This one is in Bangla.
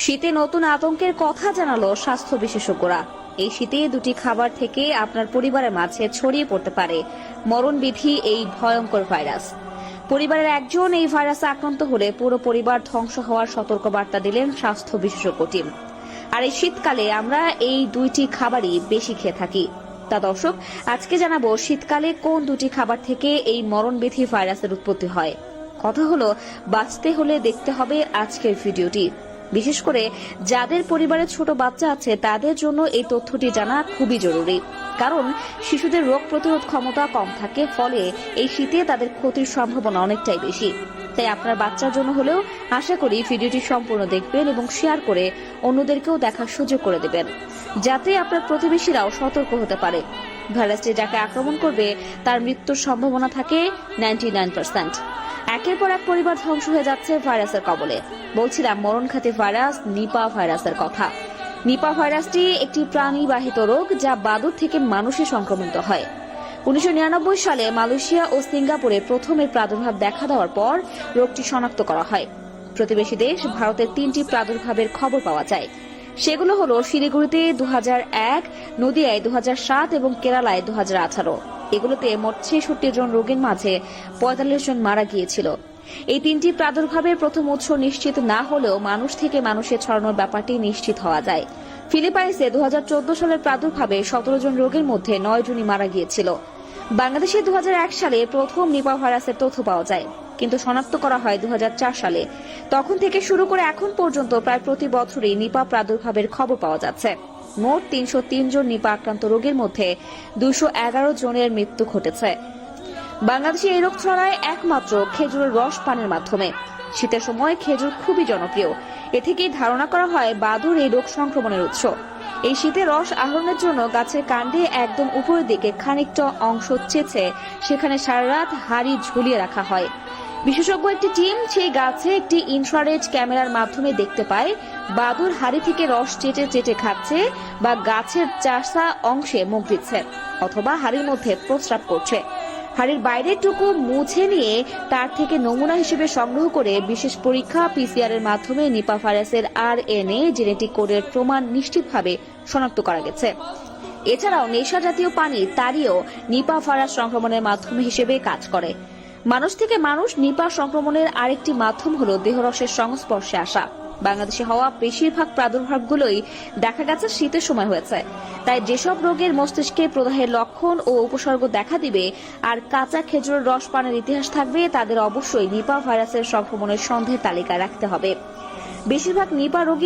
শীতে নতুন আতঙ্কের কথা জানালো স্বাস্থ্য বিশেষজ্ঞরা। এই শীতে দুটি খাবার থেকে আপনার পরিবারের মাঝে ছড়িয়ে পড়তে পারে মরণবিধি এই ভয়ঙ্কর ভাইরাস। পরিবারের একজন এই ভাইরাসে আক্রান্ত হলে পুরো পরিবার ধ্বংস হওয়ার সতর্কবার্তা দিলেন স্বাস্থ্য বিশেষজ্ঞ টিম। আর এই শীতকালে আমরা এই দুইটি খাবারই বেশি খেয়ে থাকি। তা দর্শক, আজকে জানাবো শীতকালে কোন দুটি খাবার থেকে এই মরণবিধি ভাইরাসের উৎপত্তি হয়। কথা হলো, বাঁচতে হলে দেখতে হবে আজকের ভিডিওটি। বিশেষ করে যাদের পরিবারে ছোট বাচ্চা আছে তাদের জন্য এই তথ্যটি জানা খুবই জরুরি, কারণ শিশুদের রোগ প্রতিরোধ ক্ষমতা কম থাকে, ফলে এই শীতে তাদের ক্ষতির সম্ভাবনা অনেকটাই বেশি। তাই আপনার বাচ্চার জন্য হলেও আশা করি ভিডিওটি সম্পূর্ণ দেখবেন এবং শেয়ার করে অন্যদেরকেও দেখার সুযোগ করে দেবেন, যাতে আপনার প্রতিবেশীরাও সতর্ক হতে পারে। ভাইরাসটি যাকে আক্রমণ করবে তার মৃত্যুর সম্ভাবনা থাকে 99%। একের পর এক পরিবার ধ্বংস হয়ে যাচ্ছে ভাইরাসের কবলে। বলছিলাম মরণঘাতী ভাইরাস নিপা ভাইরাসের কথা। নিপা ভাইরাসটি একটি প্রাণীবাহিত রোগ যা বাদুড় থেকে মানুষে সংক্রমিত হয়। 1999 সালে মালয়েশিয়া ও সিঙ্গাপুরে প্রথম এর প্রাদুর্ভাব দেখা দেওয়ার পর রোগটি শনাক্ত করা হয়। প্রতিবেশী দেশ ভারতের 3টি প্রাদুর্ভাবের খবর পাওয়া যায়। সেগুলো হলো শিলিগুড়িতে 2001, নদিয়ায় 2007 এবং কেরালায় 2018। এগুলোতে মোট 66 জন রোগীর মাঝে 45 জন মারা গিয়েছিল। এই 3টি প্রাদুর্ভাবের প্রথম উৎস নিশ্চিত না হলেও মানুষ থেকে মানুষে ছড়ানোর ব্যাপারটি নিশ্চিত হওয়া যায়। ফিলিপাইন্সে 2014 সালের প্রাদুর্ভাবে 17 জন রোগীর মধ্যে 9 জনই মারা গিয়েছিল। বাংলাদেশে 2001 সালে প্রথম নিপা ভাইরাসের তথ্য পাওয়া যায়, কিন্তু শনাক্ত করা হয় 2004 সালে। তখন থেকে শুরু করে এখন পর্যন্ত প্রায় প্রতি বছরই নিপা প্রাদুর্ভাবের খবর পাওয়া যাচ্ছে। মোট 303 জন নিপা আক্রান্ত রোগীর মধ্যে 211 জনের মৃত্যু ঘটেছে। বাংলাদেশে এই রোগ ছড়ায় একমাত্র খেজুরের রস পানের মাধ্যমে। শীতের সময় খেজুর খুবই জনপ্রিয়। এ থেকেই ধারণা করা হয় বাদুড় এই রোগ সংক্রমণের উৎস। এই শীতে রস আহরণের জন্য গাছের কাণ্ডে একদম উপরের দিকে খানিকটা অংশ চেঁচে সেখানে সারা রাত হাড়ি ঝুলিয়ে রাখা হয়। বিশেষজ্ঞ একটি টিম সেই গাছে একটি ইনফ্রারেড ক্যামেরার মাধ্যমে দেখতে পায় বাদুড় হাড়ি থেকে রস চেটে চেটে খাচ্ছে বা গাছের চাষা অংশে মুখ দিচ্ছে, অথবা হাড়ির মধ্যে প্রস্রাব করছে। হাড়ির বাইরের টুকু মুছে নিয়ে তার থেকে নমুনা হিসেবে সংগ্রহ করে বিশেষ পরীক্ষা পিসিআর এর মাধ্যমে নিপা ভাইরাসের আরএনএ জেনেটিক কোডের প্রমাণ নিশ্চিতভাবে শনাক্ত করা গেছে। এছাড়াও নেশা জাতীয় পানি তারিও নিপা ভাইরাস সংক্রমণের মাধ্যম হিসেবে কাজ করে। মানুষ থেকে মানুষ নিপা সংক্রমণের আরেকটি মাধ্যম হলো দেহরসের সংস্পর্শে আসা। বাংলাদেশে হওয়া বেশিরভাগ প্রাদুর্ভাবগুলোই দেখা গেছে শীতের সময় হয়েছে। তাই যেসব রোগের মস্তিষ্কে প্রদাহের লক্ষণ ও উপসর্গ দেখা দিবে আর কাঁচা খেজুরের রস পানের ইতিহাস থাকবে, তাদের অবশ্যই নিপা ভাইরাসের সংক্রমণের সন্দেহের তালিকায় রাখতে হবে। বেশিরভাগ নিপা রোগী